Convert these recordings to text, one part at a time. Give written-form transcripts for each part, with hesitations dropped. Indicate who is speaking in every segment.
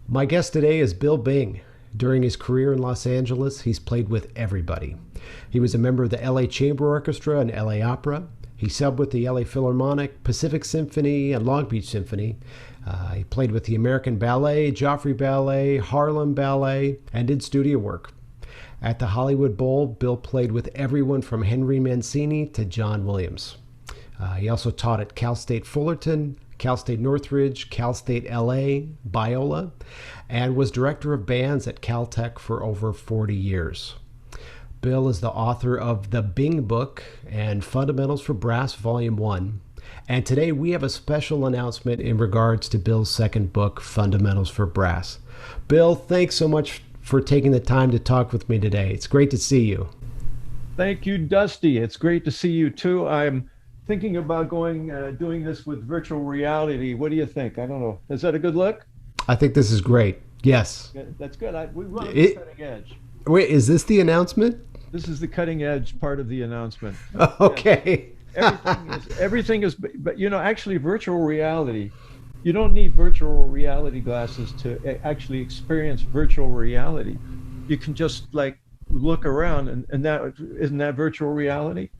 Speaker 1: My guest today is Bill Bing. During his career in Los Angeles, he's played with everybody. He was a member of the LA Chamber Orchestra and LA Opera. He subbed with the LA Philharmonic, Pacific Symphony, and Long Beach Symphony. He played with the American Ballet, Joffrey Ballet, Harlem Ballet, and did studio work. At the Hollywood Bowl, Bill played with everyone from Henry Mancini to John Williams. He also taught at Cal State Fullerton, Cal State Northridge, Cal State LA, Biola, and was director of bands at Caltech for over 40 years. Bill is the author of The Bing Book and Fundamentals for Brass Volume 1. And today we have a special announcement in regards to Bill's second book, Fundamentals for Brass. Bill, thanks so much for taking the time to talk with me today. It's great to see you.
Speaker 2: Thank you, Dusty. It's great to see you too. I'm thinking about doing this with virtual reality. What do you think? I don't know. Is that a good look?
Speaker 1: I think this is great. Yes.
Speaker 2: That's good. We run the cutting edge.
Speaker 1: Wait, is this the announcement?
Speaker 2: This is the cutting edge part of the announcement.
Speaker 1: Okay.
Speaker 2: Everything is, but actually virtual reality, you don't need virtual reality glasses to actually experience virtual reality. You can just like look around and that, isn't that virtual reality?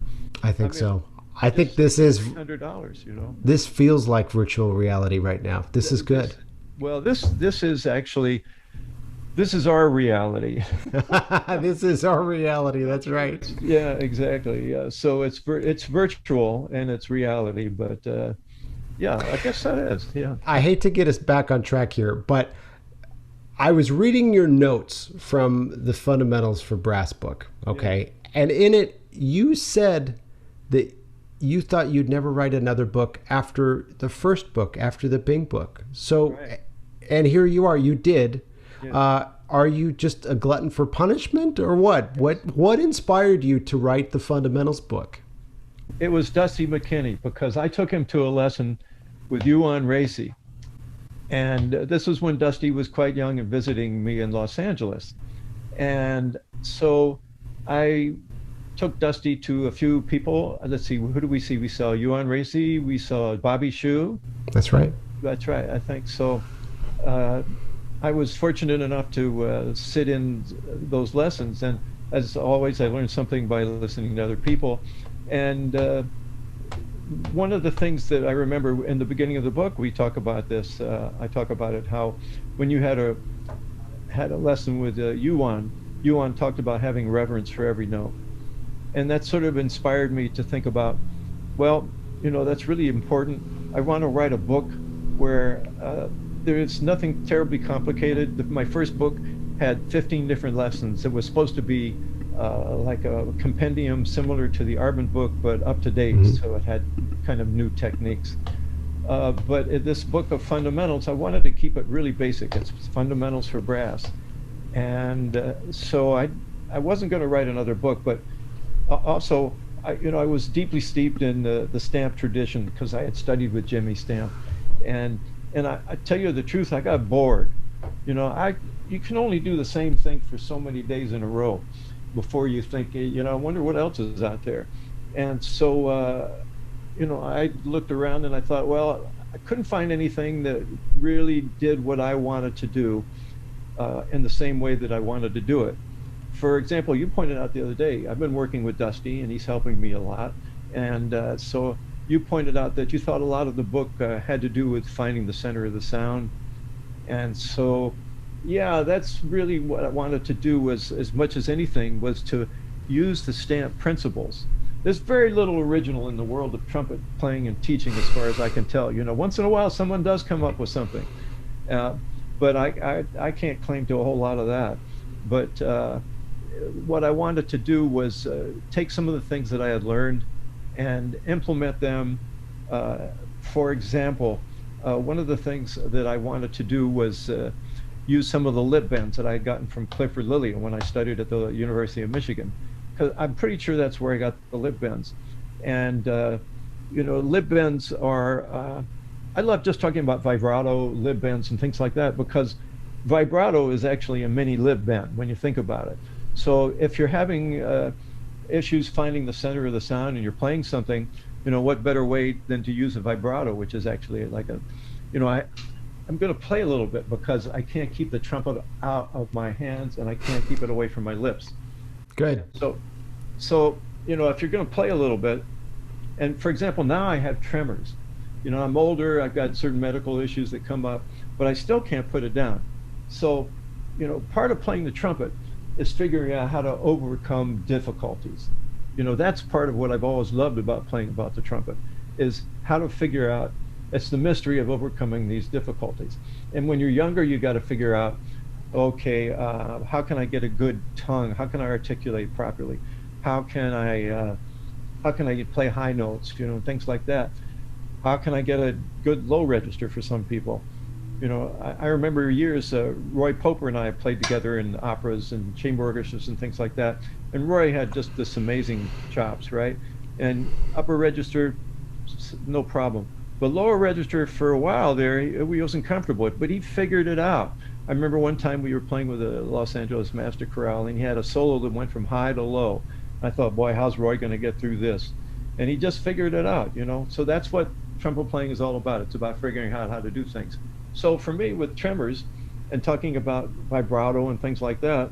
Speaker 1: I think so. I think this is
Speaker 2: $100,
Speaker 1: This feels like virtual reality right now. This is good.
Speaker 2: This is our reality.
Speaker 1: This is our reality. That's right.
Speaker 2: Yeah, exactly. Yeah. So it's virtual and it's reality, but yeah, I guess that is. Yeah.
Speaker 1: I hate to get us back on track here, but I was reading your notes from the Fundamentals for Brass book. Okay. Yeah. And in it, you said that you thought you'd never write another book after the first book, after the Bing book. So, right. And here you are, you did. Yeah. Are you just a glutton for punishment or what? Yes. What inspired you to write the Fundamentals book?
Speaker 2: It was Dusty McKinney, because I took him to a lesson with Yuan Racy. And this was when Dusty was quite young and visiting me in Los Angeles. And so I took Dusty to a few people. Let's see, who do we see? We saw Yuan Racy, we saw Bobby Shu.
Speaker 1: That's right.
Speaker 2: That's right, I think so. I was fortunate enough to sit in those lessons, and as always, I learned something by listening to other people. And one of the things that I remember in the beginning of the book, we talk about this. I talk about it, how when you had a lesson with Yuan talked about having reverence for every note. And that sort of inspired me to think about, well, that's really important. I want to write a book where there's nothing terribly complicated. My first book had 15 different lessons. It was supposed to be like a compendium similar to the Arban book, but up to date. Mm-hmm. So it had kind of new techniques. But in this book of fundamentals, I wanted to keep it really basic. It's fundamentals for brass. And so I wasn't going to write another book, but also, I was deeply steeped in the stamp tradition because I had studied with Jimmy Stamp. And I tell you the truth, I got bored. You can only do the same thing for so many days in a row before you think, I wonder what else is out there. And so, I looked around and I thought, well, I couldn't find anything that really did what I wanted to do in the same way that I wanted to do it. For example, you pointed out the other day, I've been working with Dusty and he's helping me a lot. And so you pointed out that you thought a lot of the book had to do with finding the center of the sound. And so, yeah, that's really what I wanted to do, was, as much as anything, was to use the stamp principles. There's very little original in the world of trumpet playing and teaching, as far as I can tell. Once in a while someone does come up with something. But I can't claim to a whole lot of that. But what I wanted to do was take some of the things that I had learned and implement them. For example, one of the things that I wanted to do was use some of the lip bends that I had gotten from Clifford Lillian when I studied at the University of Michigan. Because I'm pretty sure that's where I got the lip bends. And lip bends are, I love just talking about vibrato, lip bends, and things like that, because vibrato is actually a mini lip bend when you think about it. So if you're having issues finding the center of the sound and you're playing something, what better way than to use a vibrato, which is actually like a, I'm going to play a little bit because I can't keep the trumpet out of my hands and I can't keep it away from my lips.
Speaker 1: Good.
Speaker 2: So if you're going to play a little bit, and for example, now I have tremors. I'm older, I've got certain medical issues that come up, but I still can't put it down. So, part of playing the trumpet is figuring out how to overcome difficulties. That's part of what I've always loved about playing about the trumpet, is how to figure out, it's the mystery of overcoming these difficulties. And when you're younger, you got to figure out, okay, how can I get a good tongue? How can I articulate properly? How can I play high notes? Things like that. How can I get a good low register for some people? I remember years, Roy Poper and I played together in operas and chamber orchestras and things like that. And Roy had just this amazing chops, right? And upper register, no problem. But lower register, for a while there, he wasn't comfortable with, but he figured it out. I remember one time we were playing with a Los Angeles Master Chorale, and he had a solo that went from high to low. I thought, boy, how's Roy going to get through this? And he just figured it out, So that's what trumpet playing is all about. It's about figuring out how to do things. So for me, with tremors and talking about vibrato and things like that,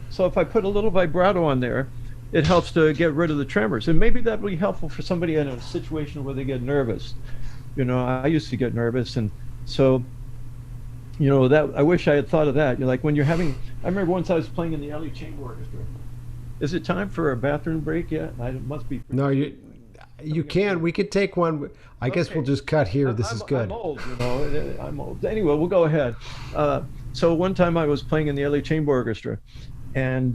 Speaker 2: so if I put a little vibrato on there, it helps to get rid of the tremors. And maybe that would be helpful for somebody in a situation where they get nervous. I used to get nervous, and so that I wish I had thought of that. Like when you're having, I remember once I was playing in the LA Chamber Orchestra. Is it time for a bathroom break yet? It must be.
Speaker 1: No, you can. We could take one. I guess we'll just cut here. This is good.
Speaker 2: I'm old, I'm old. Anyway, we'll go ahead. So one time I was playing in the LA Chamber Orchestra, and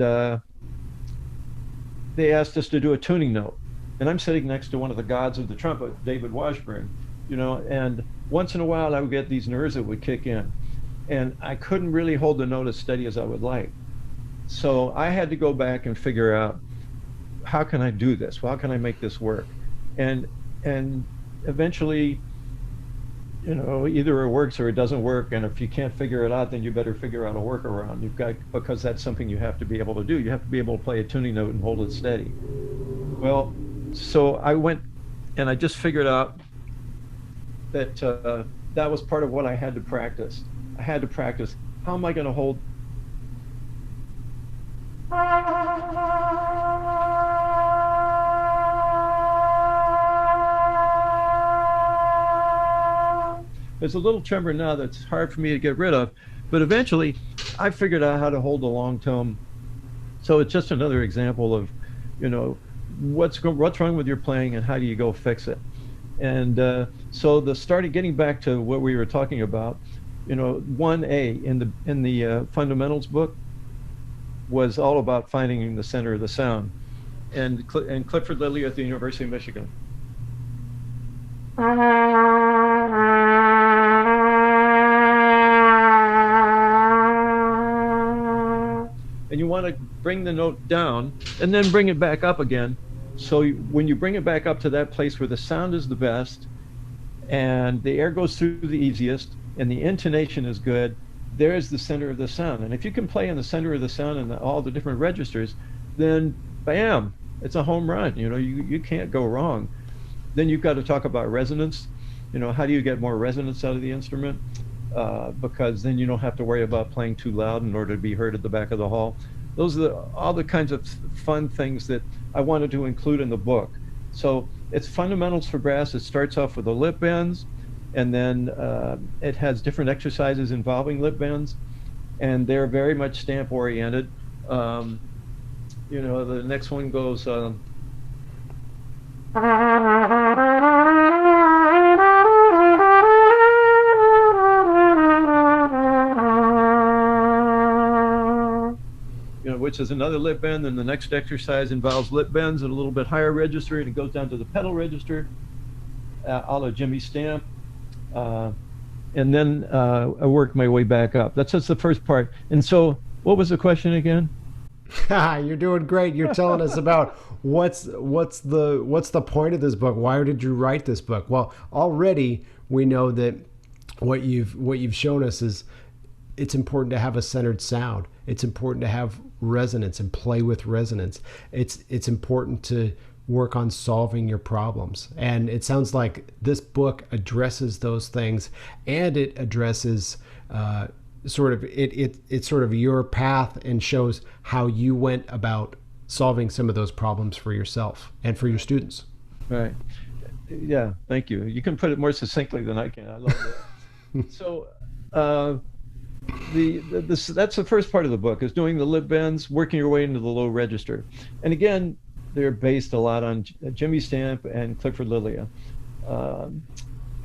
Speaker 2: they asked us to do a tuning note. And I'm sitting next to one of the gods of the trumpet, David Washburn, and once in a while I would get these nerves that would kick in. And I couldn't really hold the note as steady as I would like. So I had to go back and figure out, how can I do this? How can I make this work? And eventually, either it works or it doesn't work. And if you can't figure it out, then you better figure out a workaround. Because that's something you have to be able to do. You have to be able to play a tuning note and hold it steady. Well, so I went and I just figured out that that was part of what I had to practice. I had to practice, how am I going to hold? There's a little tremor now that's hard for me to get rid of, but eventually I figured out how to hold a long tone. So it's just another example of, what's wrong with your playing and how do you go fix it. And so getting back to what we were talking about, 1A in the fundamentals book was all about finding the center of the sound. And Clifford Lilly at the University of Michigan. And you want to bring the note down and then bring it back up again. So when you bring it back up to that place where the sound is the best and the air goes through the easiest and the intonation is good, there's the center of the sound. And if you can play in the center of the sound and all the different registers, then bam, it's a home run. You can't go wrong. Then you've got to talk about resonance. How do you get more resonance out of the instrument? Because then you don't have to worry about playing too loud in order to be heard at the back of the hall. Those are all the kinds of fun things that I wanted to include in the book. So it's fundamentals for brass. It starts off with the lip bends, and then it has different exercises involving lip bends, and they're very much stamp oriented. The next one goes. Which is another lip bend, and the next exercise involves lip bends at a little bit higher register, and it goes down to the pedal register, a la Jimmy Stamp, and then I work my way back up. That's just the first part. And so, what was the question again?
Speaker 1: You're doing great. You're telling us about what's the point of this book? Why did you write this book? Well, already we know that what you've shown us is it's important to have a centered sound. It's important to have resonance and play with resonance. It's important to work on solving your problems. And it sounds like this book addresses those things, and it addresses it's sort of your path and shows how you went about solving some of those problems for yourself and for your students.
Speaker 2: Right. Yeah, thank you. You can put it more succinctly than I can. I love that. So that's the first part of the book, is doing the lip bends, working your way into the low register. And again, they're based a lot on Jimmy Stamp and Clifford Lilia.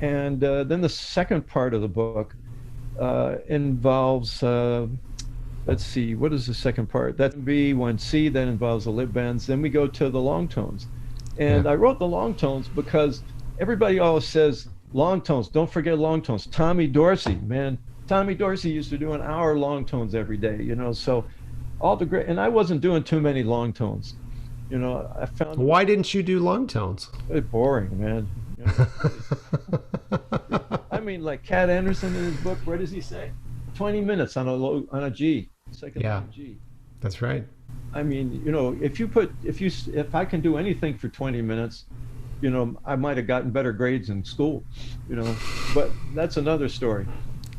Speaker 2: And then the second part of the book involves, let's see, what is the second part? That B, 1C, that involves the lip bends. Then we go to the long tones. And I wrote the long tones because everybody always says long tones, don't forget long tones. Tommy Dorsey, man, Tommy Dorsey used to do an hour long tones every day, you know, so all the great, and I wasn't doing too many long tones. You know, I found.
Speaker 1: Why didn't you do long tones?
Speaker 2: It's boring, man. You know, I mean, like Cat Anderson in his book, where does he say? 20 minutes on a G, second line G.
Speaker 1: That's right.
Speaker 2: I mean, you know, if I can do anything for 20 minutes, you know, I might have gotten better grades in school, you know, but that's another story.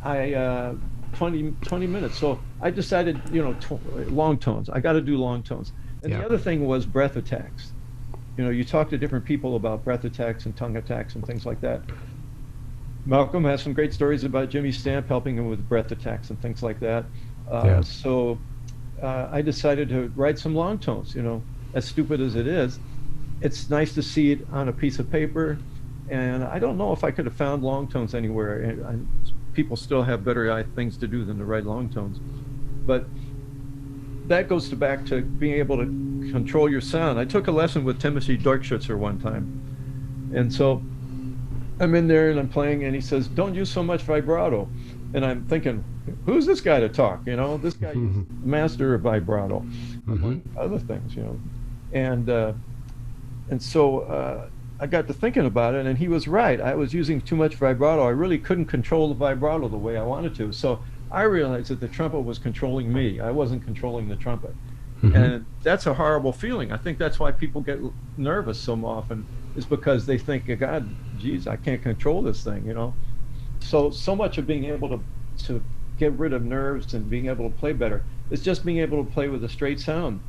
Speaker 2: 20 minutes. So I decided, you know, long tones. I got to do long tones. And the other thing was breath attacks. You know, you talk to different people about breath attacks and tongue attacks and things like that. Malcolm has some great stories about Jimmy Stamp helping him with breath attacks and things like that. So I decided to write some long tones, you know, as stupid as it is. It's nice to see it on a piece of paper. And I don't know if I could have found long tones anywhere. People still have better things to do than to write long tones. But that goes back to being able to control your sound. I took a lesson with Timothy Dorkschutzer one time. And so I'm in there and I'm playing, and he says, don't use so much vibrato. And I'm thinking, who's this guy to talk? You know, this guy is the master of vibrato, among other things, you know. And so I got to thinking about it, and he was right. I was using too much vibrato. I really couldn't control the vibrato the way I wanted to. So I realized that the trumpet was controlling me. I wasn't controlling the trumpet. And that's a horrible feeling. I think that's why people get nervous so often, is because they think, God, geez, I can't control this thing, you know. So much of being able to get rid of nerves and being able to play better is just being able to play with a straight sound.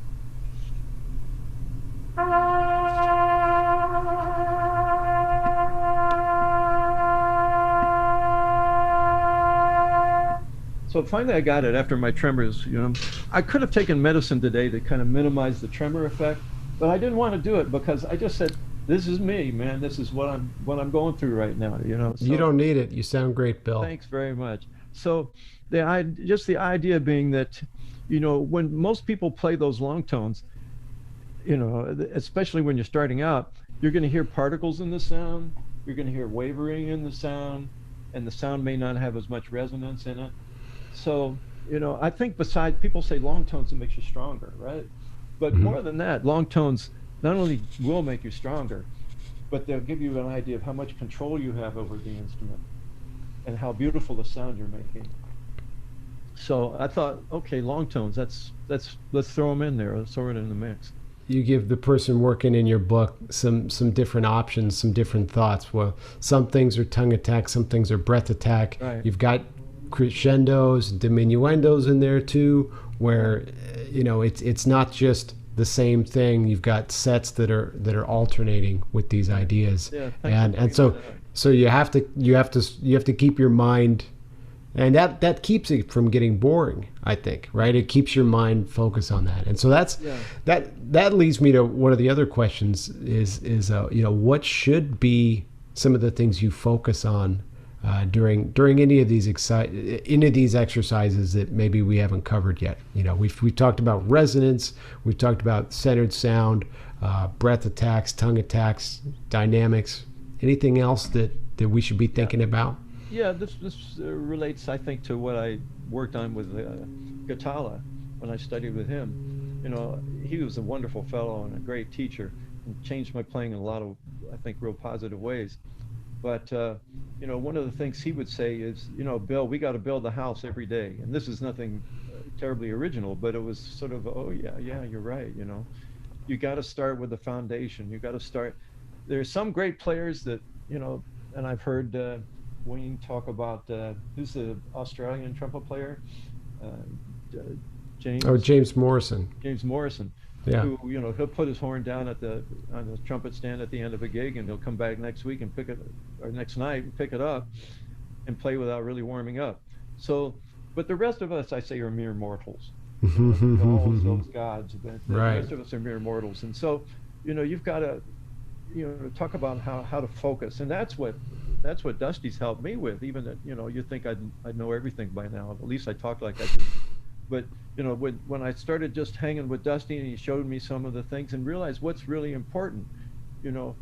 Speaker 2: So finally I got it after my tremors, you know. I could have taken medicine today to kind of minimize the tremor effect, but I didn't want to do it because I just said, this is me, man. This is what I'm going through right now, you know. So,
Speaker 1: you don't need it. You sound great, Bill.
Speaker 2: Thanks very much. So the idea being that, you know, when most people play those long tones, you know, especially when you're starting out, you're going to hear particles in the sound, you're going to hear wavering in the sound, and the sound may not have as much resonance in it. So, you know, I think besides, people say long tones, it makes you stronger, right? But more than that, long tones not only will make you stronger, but they'll give you an idea of how much control you have over the instrument and how beautiful the sound you're making. So I thought, okay, long tones, let's throw them in there. Let's throw it in the mix.
Speaker 1: You give the person working in your book some different options, some different thoughts. Well, some things are tongue attack, some things are breath attack.
Speaker 2: Right.
Speaker 1: You've got crescendos, diminuendos in there too, where you know it's not just the same thing. You've got sets that are alternating with these ideas, and so you have to keep your mind, and that keeps it from getting boring, I think, right? It keeps your mind focused on that. And so that leads me to one of the other questions is you know, what should be some of the things you focus on during any of these exercises that maybe we haven't covered yet. You know, we've talked about resonance, we've talked about centered sound, breath attacks, tongue attacks, dynamics. Anything else that we should be thinking about?
Speaker 2: Yeah, this relates, I think, to what I worked on with Gatala when I studied with him. You know, he was a wonderful fellow and a great teacher, and changed my playing in a lot of, I think, real positive ways. But you know, one of the things he would say is, you know, Bill, we got to build the house every day. And this is nothing terribly original, but it was sort of, oh yeah, yeah, you're right. You know, you got to start with the foundation. You got to start. There's some great players that, you know, and I've heard Wayne talk about who's the Australian trumpet player, uh, uh,
Speaker 1: Oh,
Speaker 2: James
Speaker 1: James Morrison.
Speaker 2: James Morrison,
Speaker 1: Yeah.
Speaker 2: who, you know, he'll put his horn down at the on the trumpet stand at the end of a gig, and he'll come back next week and pick it, or next night and pick it up and play without really warming up. So, but the rest of us, I say, are mere mortals. You know, we're all those gods, but the
Speaker 1: Right.
Speaker 2: rest of us are mere mortals. And so, you know, you've got to, you know, talk about how to focus, and that's what Dusty's helped me with. Even that, you know, you think I'd know everything by now. At least I talk like I do. But you know, when I started just hanging with Dusty, and he showed me some of the things, and realized what's really important. You know,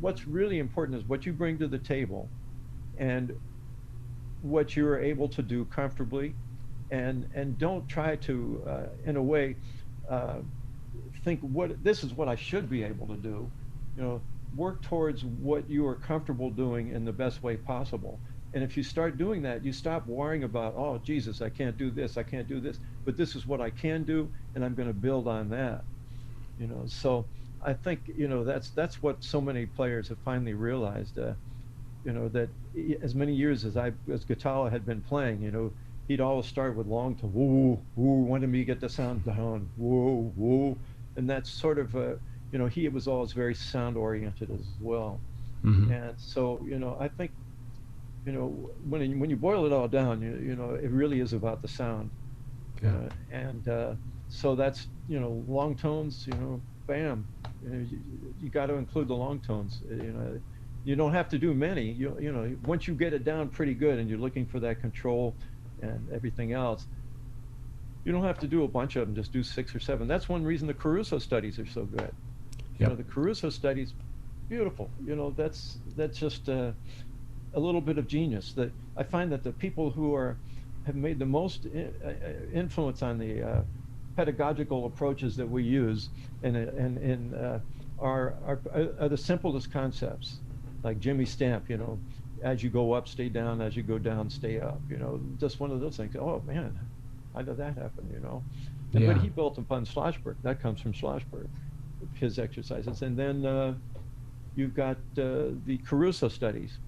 Speaker 2: what's really important is what you bring to the table, and what you're able to do comfortably, and don't try to, in a way, uh, think what this is what I should be able to do. You know, work towards what you are comfortable doing in the best way possible. And if you start doing that, you stop worrying about, oh, Jesus, I can't do this, I can't do this, but this is what I can do, and I'm going to build on that. You know, so I think, you know, that's what so many players have finally realized. You know, that as many years as Guitarra had been playing, you know, he'd always start with long to woo woo, wanted me to get the sound down, woo woo, and that's sort of you know, he was always very sound oriented as well.
Speaker 1: Hmm.
Speaker 2: And so, you know, I think, you know, when you boil it all down, you know, it really is about the sound.
Speaker 1: Yeah.
Speaker 2: And so that's, you know, long tones, you know, bam, you know, you got to include the long tones. You know, you don't have to do many. You know, once you get it down pretty good, and you're looking for that control and everything else, you don't have to do a bunch of them. Just do 6 or 7. That's one reason the Caruso studies are so good. You know,
Speaker 1: Yep.
Speaker 2: the Caruso studies, beautiful. You know, that's just a little bit of genius. That I find that the people who have made the most influence on the pedagogical approaches that we use, and are the simplest concepts, like Jimmy Stamp. You know, as you go up, stay down. As you go down, stay up. You know, just one of those things. Oh man, how did that happen? You know, and but
Speaker 1: Yeah.
Speaker 2: he built upon Schlossberg. That comes from Schlossberg, his exercises, and then you've got the Caruso studies,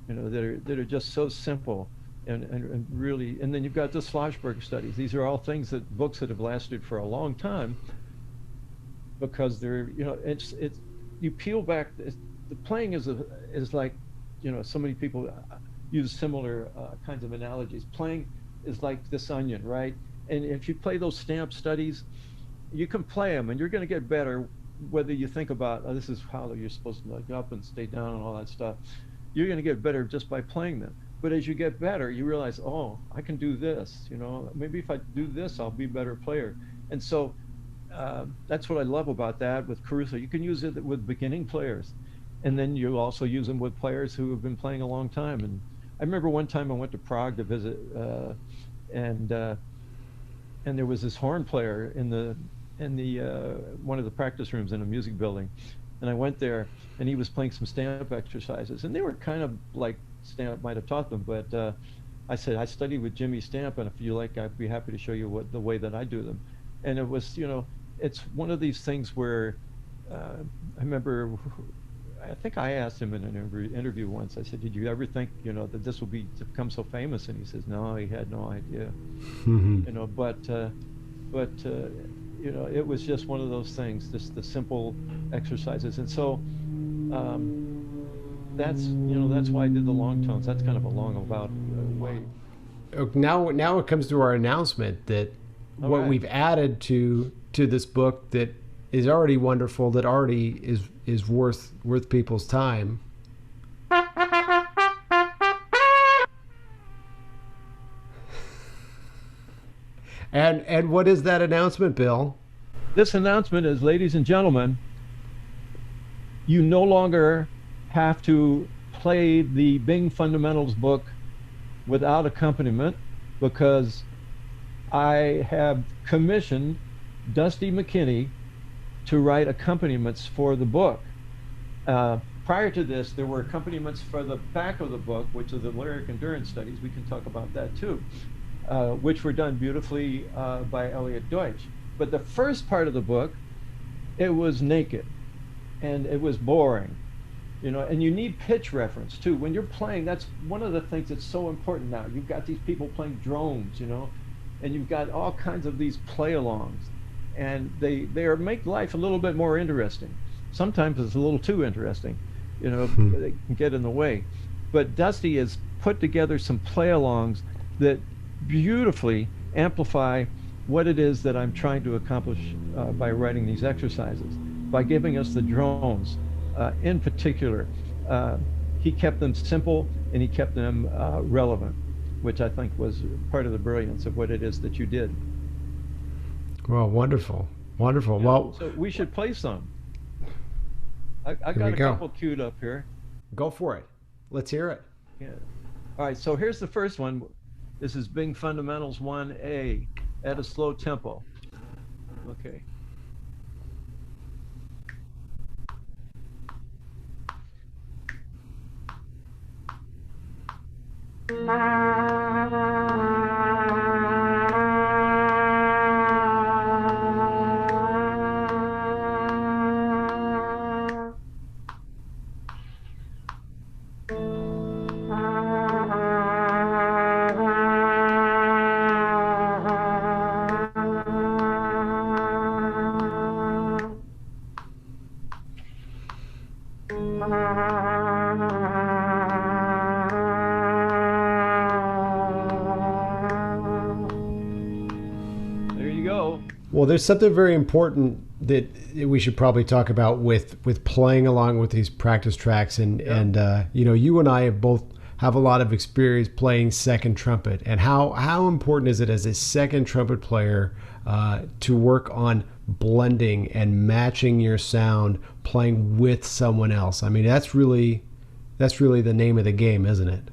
Speaker 2: you know, that are just so simple, and really, and then you've got the Schlossberg studies. These are all things that books that have lasted for a long time, because they're, you know, it's you peel back. The playing is like, you know, so many people use similar kinds of analogies. Playing is like this onion, right? And if you play those Stamp studies, you can play them, and you're going to get better, whether you think about, oh, this is how you're supposed to, like, up and stay down and all that stuff. You're going to get better just by playing them. But as you get better, you realize, oh, I can do this. You know, maybe if I do this, I'll be a better player. And so that's what I love about that with Caruso. You can use it with beginning players, and then you also use them with players who have been playing a long time. And I remember one time I went to Prague to visit, and uh, and there was this horn player in the one of the practice rooms in a music building, and I went there, and he was playing some Stamp exercises, and they were kind of like Stamp might have taught them, but I said, I studied with Jimmy Stamp, and if you like, I'd be happy to show you the way that I do them. And it was, you know, it's one of these things where I remember, I think I asked him in an interview once. I said, "Did you ever think, you know, that this would be to become so famous?" And he says, "No, he had no idea."
Speaker 1: Hmm.
Speaker 2: You know, but you know, it was just one of those things, just the simple exercises. And so that's, you know, that's why I did the long tones. That's kind of a long about way.
Speaker 1: Now it comes to our announcement that
Speaker 2: All
Speaker 1: what
Speaker 2: right.
Speaker 1: we've added to this book that is already wonderful, that already is worth people's time. And what is that announcement, Bill?
Speaker 2: This announcement is, ladies and gentlemen, you no longer have to play the Bing Fundamentals book without accompaniment, because I have commissioned Dusty McKinney to write accompaniments for the book. Uh, prior to this, there were accompaniments for the back of the book, which are the lyric endurance studies. We can talk about that too, which were done beautifully by Elliot Deutsch. But the first part of the book, it was naked and it was boring, and you need pitch reference too. When you're playing, that's one of the things that's so important now. You've got these people playing drones, and you've got all kinds of these play-alongs, and they make life a little bit more interesting. Sometimes it's a little too interesting, they can get in the way. But Dusty has put together some play-alongs that beautifully amplify what it is that I'm trying to accomplish by writing these exercises, by giving us the drones. In particular, he kept them simple and he kept them relevant, which I think was part of the brilliance of what it is that you did.
Speaker 1: Well, wonderful. Wonderful.
Speaker 2: Yeah,
Speaker 1: well,
Speaker 2: so we should play some. I got a couple queued up here.
Speaker 1: Go for it. Let's hear it.
Speaker 2: Yeah. All right, so here's the first one. This is Bing Fundamentals 1A at a slow tempo. Okay. Well, there's something very important that we should probably talk about with playing along with these practice tracks, and you and I have a lot of experience playing second trumpet, and how important is it as a second trumpet player to work on blending and matching your sound playing with someone else? I mean, that's really the name of the game, isn't it?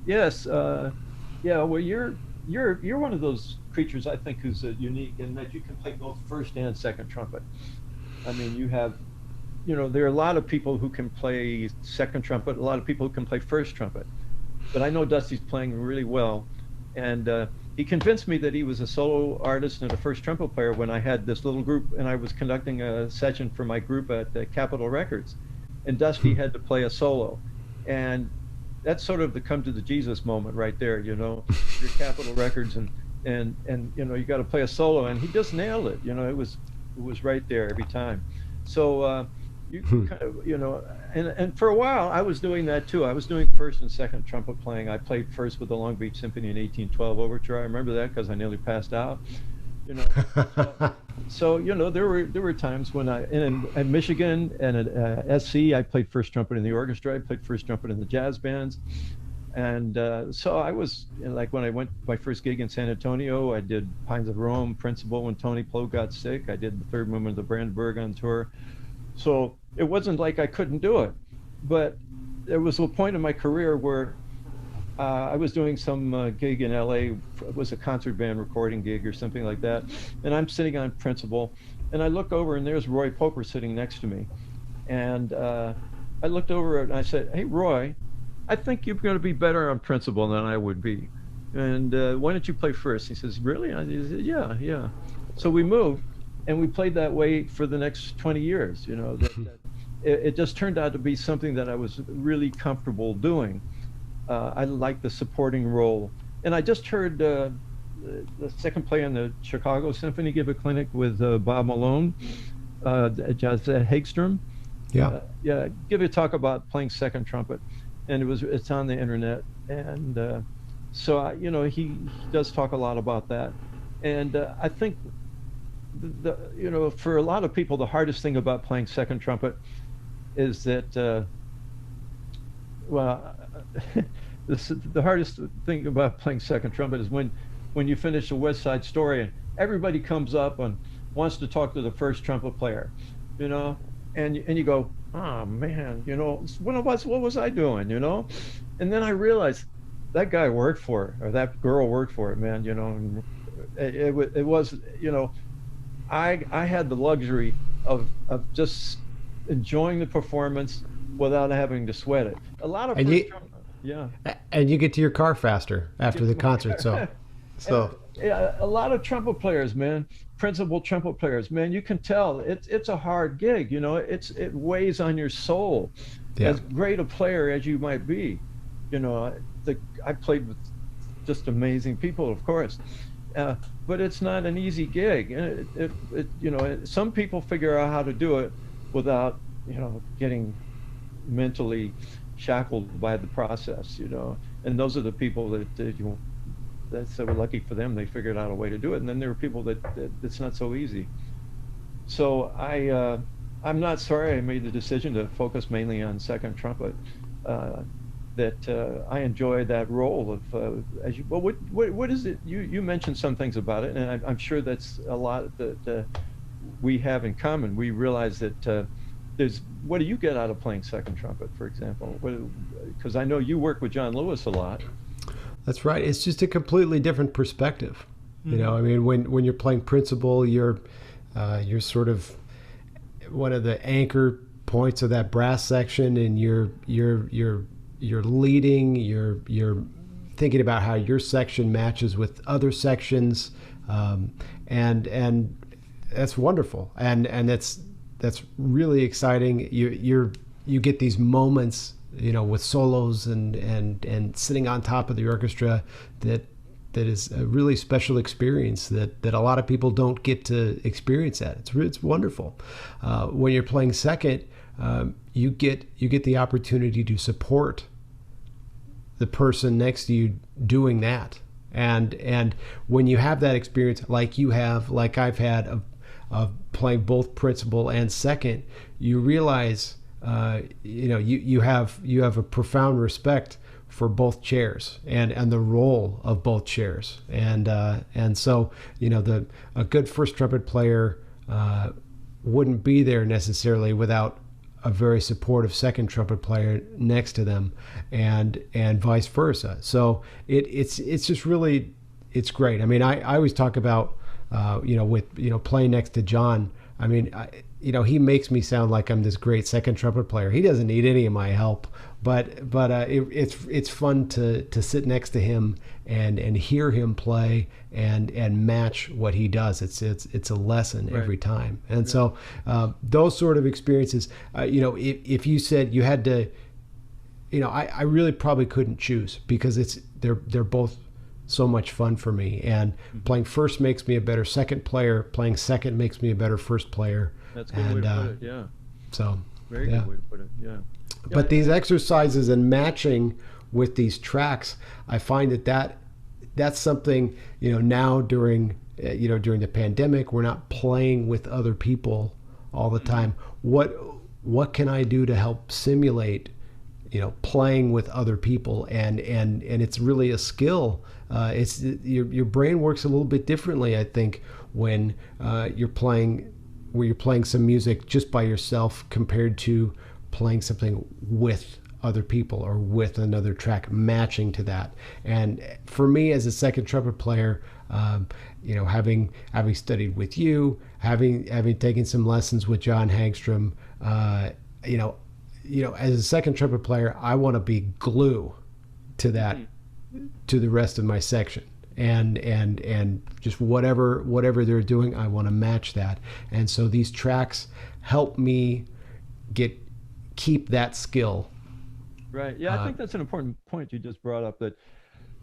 Speaker 2: Yes. Yeah. Well, you're one of those creatures, I think, who's unique in that you can play both first and second trumpet. I mean, you have, there are a lot of people who can play second trumpet, a lot of people who can play first trumpet. But I know Dusty's playing really well, and he convinced me that he was a solo artist and a first trumpet player when I had this little group, and I was conducting a session for my group at Capitol Records, and Dusty had to play a solo, and that's sort of the come to the Jesus moment right there, your Capitol Records, and you got to play a solo, and he just nailed it. It was right there every time. So you kind of, and for a while I was doing that too. I was doing first and second trumpet playing. I played first with the Long Beach Symphony in 1812 Overture. I remember that because I nearly passed out. So there were times when in Michigan and at SC I played first trumpet in the orchestra. I played first trumpet in the jazz bands. And so I was, like, when I went my first gig in San Antonio, I did Pines of Rome, Principal when Tony Plow got sick. I did the third movement of the Brandenburg on tour. So it wasn't like I couldn't do it. But there was a point in my career where I was doing some gig in LA. It was a concert band recording gig or something like that. And I'm sitting on Principal. And I look over, and there's Roy Poper sitting next to me. And I looked over and I said, "Hey, Roy, I think you're going to be better on Principal than I would be. And why don't you play first?" He says, "Really?" I said, yeah. So we moved, and we played that way for the next 20 years. It just turned out to be something that I was really comfortable doing. I liked the supporting role. And I just heard the second player in the Chicago Symphony give a clinic with Bob Malone, Jazz Hagstrom.
Speaker 1: Yeah.
Speaker 2: Give a talk about playing second trumpet. And it's on the internet, and so he does talk a lot about that, and I think for a lot of people the hardest thing about playing second trumpet is that the hardest thing about playing second trumpet is when you finish a West Side Story and everybody comes up and wants to talk to the first trumpet player, and you go, "Oh man, what was I doing?" And then I realized that guy worked for it, or that girl worked for it, man. It was, I had the luxury of just enjoying the performance without having to sweat it. A lot of
Speaker 1: And
Speaker 2: first
Speaker 1: you
Speaker 2: trumpet, yeah.
Speaker 1: and you get to your car faster after
Speaker 2: Get
Speaker 1: the
Speaker 2: to my
Speaker 1: concert. So,
Speaker 2: car. And
Speaker 1: so
Speaker 2: yeah, a lot of trumpet players, man, principal trumpet players, man, you can tell it's a hard gig. You know, it weighs on your soul.
Speaker 1: yeah.
Speaker 2: As great a player as you might be, you know, I played with just amazing people, of course, uh, but it's not an easy gig. And you know, some people figure out how to do it without, you know, getting mentally shackled by the process. You know, and those are the people that you that's so lucky for them, they figured out a way to do it. And then there are people that it's not so easy. So I'm not sorry I made the decision to focus mainly on second trumpet. Uh, that I enjoy that role of as you. Well, what is it? You mentioned some things about it, and I'm sure that's a lot that we have in common. We realize that there's. What do you get out of playing second trumpet, for example? Because I know you work with John Lewis a lot.
Speaker 1: That's right. It's just a completely different perspective. You know,
Speaker 2: Hmm.
Speaker 1: I mean, when you're playing principal, you're sort of one of the anchor points of that brass section, and you're leading. You're thinking about how your section matches with other sections, and that's wonderful. And that's really exciting. You get these moments, you know, with solos and sitting on top of the orchestra that is a really special experience that a lot of people don't get to experience. That it's wonderful. When you're playing second, you get the opportunity to support the person next to you doing that. And when you have that experience, like you have, like I've had, of playing both principal and second, you realize, you know, you have a profound respect for both chairs and the role of both chairs. And so, you know, a good first trumpet player wouldn't be there necessarily without a very supportive second trumpet player next to them, and vice versa. So it's just really, it's great. I mean, I always talk about, you know, with, you know, playing next to John. I mean, you know, he makes me sound like I'm this great second trumpet player. He doesn't need any of my help, but it's fun to sit next to him and hear him play and match what he does. It's a lesson
Speaker 2: Right.
Speaker 1: every time. And
Speaker 2: Yeah.
Speaker 1: so those sort of experiences, you know, if you said you had to, you know, I really probably couldn't choose, because they're both so much fun for me. And
Speaker 2: Mhm.
Speaker 1: playing first makes me a better second player. Playing second makes me a better first player.
Speaker 2: That's a good way
Speaker 1: And
Speaker 2: to put it. Yeah.
Speaker 1: so,
Speaker 2: Very
Speaker 1: yeah.
Speaker 2: good way to put it. Yeah. Yeah.
Speaker 1: But these exercises and matching with these tracks, I find that's something, you know, now during, you know, during the pandemic, we're not playing with other people all the
Speaker 2: Mhm.
Speaker 1: time. What can I do to help simulate, you know, playing with other people? And it's really a skill. It's your brain works a little bit differently, I think, when you're playing, where you're playing some music just by yourself compared to playing something with other people or with another track matching to that. And for me as a second trumpet player, you know, having studied with you, having taken some lessons with John Hagstrom, you know, as a second trumpet player, I want to be glue to that,
Speaker 2: Mhm.
Speaker 1: to the rest of my section. And just whatever they're doing, I want to match that. And so these tracks help me keep that skill.
Speaker 2: Right. Yeah, I
Speaker 1: Uh,
Speaker 2: think that's an important point you just brought up, that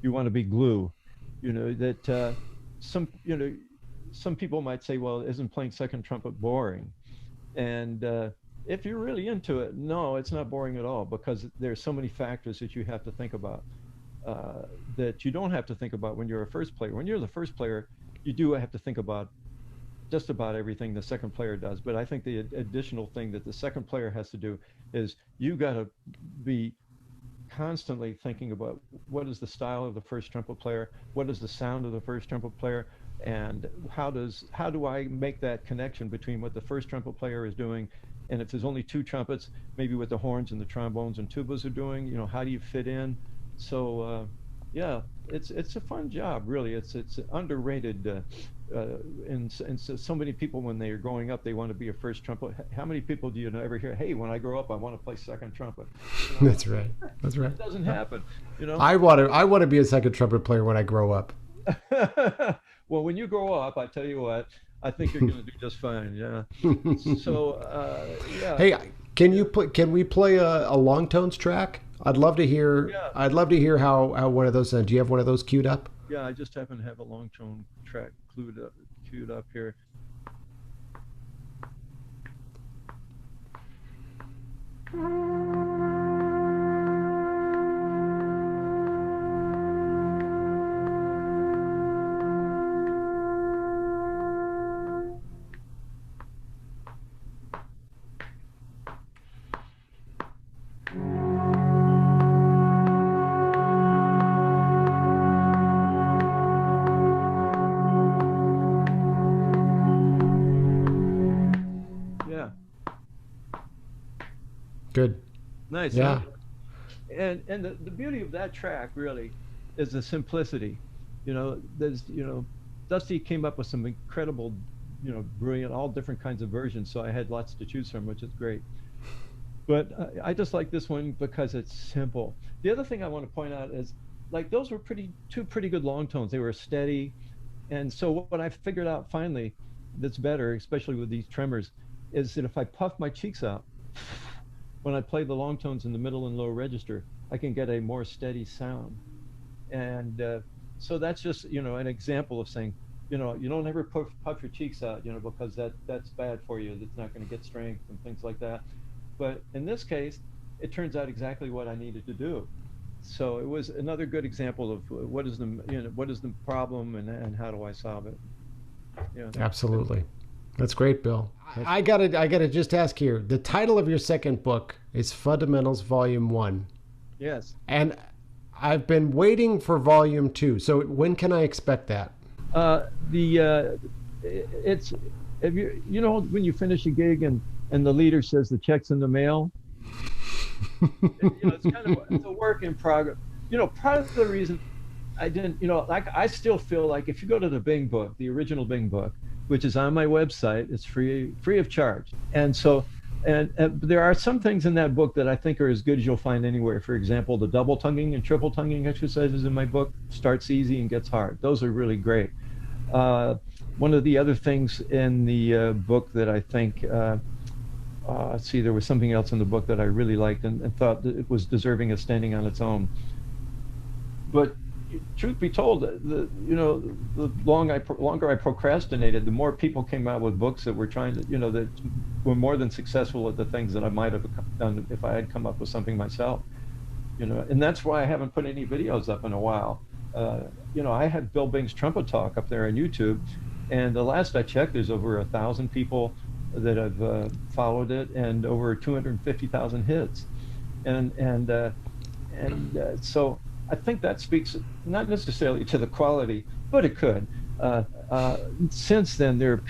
Speaker 2: you want to be glue. You know, that you know, some people might say, well, isn't playing second trumpet boring? And if you're really into it, no, it's not boring at all, because there's so many factors that you have to think about, uh, that you don't have to think about when you're a first player. When you're the first player, you do have to think about just about everything the second player does. But I think the additional thing that the second player has to do is you got to be constantly thinking about what is the style of the first trumpet player, what is the sound of the first trumpet player, and how do I make that connection between what the first trumpet player is doing, and if there's only two trumpets, maybe what the horns and the trombones and tubas are doing. You know, how do you fit in? So Yeah, it's a fun job, really. It's underrated. And so many people, when they're growing up, they want to be a first trumpet. How many people do you know ever hear, "Hey, when I grow up, I want to play second trumpet"? You know,
Speaker 1: That's right. That's right.
Speaker 2: that doesn't happen. You know.
Speaker 1: I want to be a second trumpet player when I grow up.
Speaker 2: Well, when you grow up, I tell you what, I think you're going to do just fine. Yeah. So, yeah,
Speaker 1: Hey, can we play a long tones track? I'd love to hear.
Speaker 2: yeah,
Speaker 1: I'd love to hear how one of those sounds. Do you have one of those queued up?
Speaker 2: yeah. I just happen to have a long tone track queued up here. Yeah,
Speaker 1: Good.
Speaker 2: nice, huh?
Speaker 1: Yeah.
Speaker 2: And the beauty of that track really is the simplicity. Dusty came up with some incredible, brilliant, all different kinds of versions. So I had lots to choose from, which is great. But I just like this one because it's simple. The other thing I want to point out is, like, those were two pretty good long tones. They were steady, and so what I figured out finally that's better, especially with these tremors, is that if I puff my cheeks out when I play the long tones in the middle and low register, I can get a more steady sound. And so that's just an example of saying, you don't ever puff your cheeks out, because that's bad for you. That's not going to get strength and things like that. But in this case, it turns out exactly what I needed to do. So it was another good example of what is the problem, and how do I solve it? Yeah.
Speaker 1: Absolutely. That's great, Bill. I gotta just ask here. The title of your second book is Fundamentals Volume 1.
Speaker 2: Yes.
Speaker 1: And I've been waiting for Volume 2. So when can I expect that?
Speaker 2: The it's Have when you finish a gig and the leader says the check's in the mail. It's a work in progress. Part of the reason I didn't, like, I still feel like if you go to the Bing book, the original Bing book, which is on my website, it's free of charge. And so, and there are some things in that book that I think are as good as you'll find anywhere. For example, the double tonguing and triple tonguing exercises in my book starts easy and gets hard. Those are really great. One of the other things in the book that I think, let's see, there was something else in the book that I really liked and thought that it was deserving of standing on its own. But truth be told, the longer I procrastinated, the more people came out with books that were trying to, that were more than successful at the things that I might have done if I had come up with something myself. And that's why I haven't put any videos up in a while. I had Bill Bing's Trumpet Talk up there on YouTube, and the last I checked, there's over 1,000 people that have followed it, and over 250,000 hits, and so I think that speaks not necessarily to the quality, but it could. Since then, there are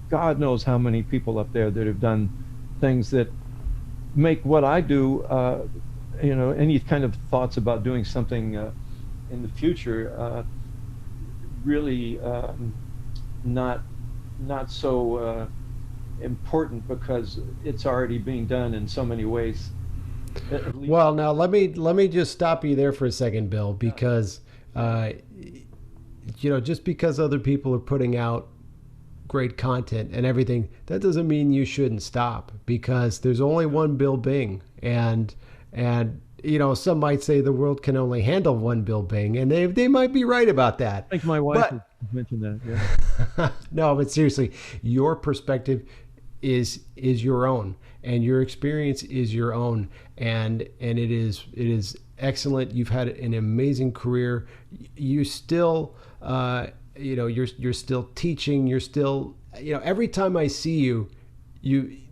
Speaker 2: God knows how many people up there that have done things that make what I do, any kind of thoughts about doing something in the future, really not so important, because it's already being done in so many ways.
Speaker 1: Well, now let me just stop you there for a second, Bill, because just because other people are putting out great content and everything, that doesn't mean you shouldn't stop, because there's only one Bill Bing, and some might say the world can only handle one Bill Bing, and they might be right about that.
Speaker 2: I think my wife has mentioned that. Yeah.
Speaker 1: No, but seriously, your perspective is your own, and your experience is your own, and it is excellent. You've had an amazing career. You still you're still teaching. You're still, every time I see you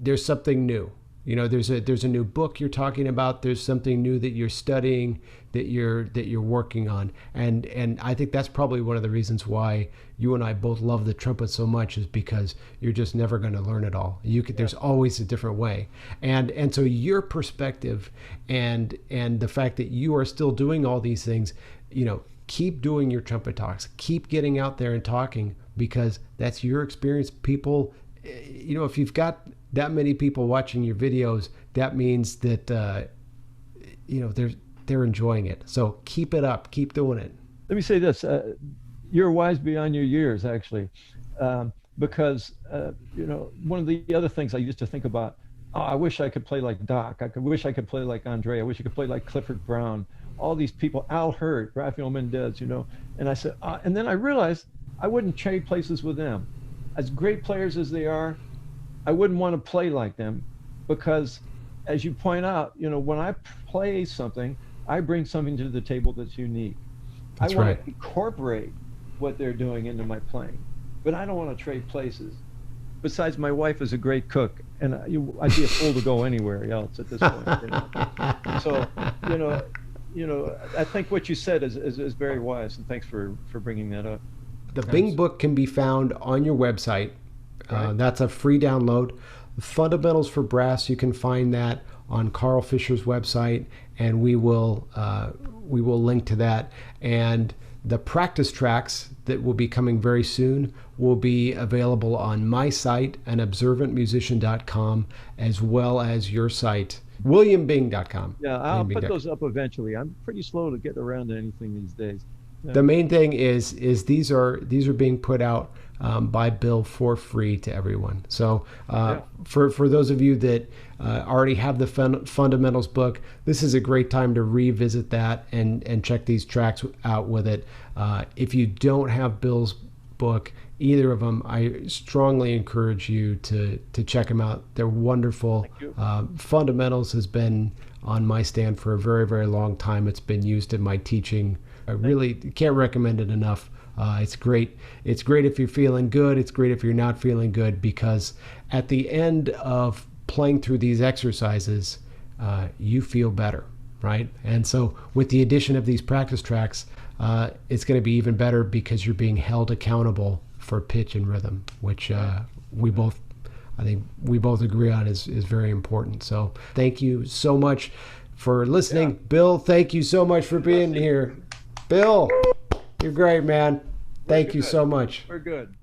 Speaker 1: there's something new. There's a new book you're talking about. There's something new that you're studying, that you're working on, and I think that's probably one of the reasons why you and I both love the trumpet so much, is because you're just never going to learn it all. There's always a different way, and so your perspective and the fact that you are still doing all these things, keep doing your trumpet talks. Keep getting out there and talking, because that's your experience. People, if you've got that many people watching your videos, that means that, they're enjoying it. So keep it up. Keep doing it.
Speaker 2: Let me say this. You're wise beyond your years, actually. Because, one of the other things I used to think about, I wish I could play like Doc. Wish I could play like Andre. I wish I could play like Clifford Brown. All these people, Al Hurt, Rafael Mendez, And I said, and then I realized I wouldn't trade places with them. As great players as they are, I wouldn't want to play like them, because, as you point out, when I play something, I bring something to the table that's unique.
Speaker 1: That's
Speaker 2: I want
Speaker 1: right.
Speaker 2: to incorporate what they're doing into my playing, but I don't want to trade places. Besides, my wife is a great cook, and I'd be a fool to go anywhere else at this point. So, I think what you said is very wise, and thanks for bringing that up.
Speaker 1: The Bing book can be found on your website.
Speaker 2: Right.
Speaker 1: That's a free download. Fundamentals for Brass, you can find that on Carl Fisher's website, and we will link to that. And the practice tracks that will be coming very soon will be available on my site and observantmusician.com, as well as your site, williambing.com.
Speaker 2: Yeah, I'll put those up eventually. I'm pretty slow to get around to anything these days. Yeah.
Speaker 1: The main thing is these are being put out by Bill for free to everyone. So for those of you that already have the Fundamentals book, this is a great time to revisit that and check these tracks out with it. If you don't have Bill's book, either of them, I strongly encourage you to check them out. They're wonderful. Fundamentals has been on my stand for a very, very long time. It's been used in my teaching. I really can't recommend it enough. It's great. It's great if you're feeling good. It's great if you're not feeling good, because at the end of playing through these exercises, you feel better, right? And so with the addition of these practice tracks, it's going to be even better, because you're being held accountable for pitch and rhythm, which I think we both agree on is very important. So thank you so much for listening. Yeah. Bill, thank you so much for being here. Bill, you're great, man. Thank you so much.
Speaker 2: We're good.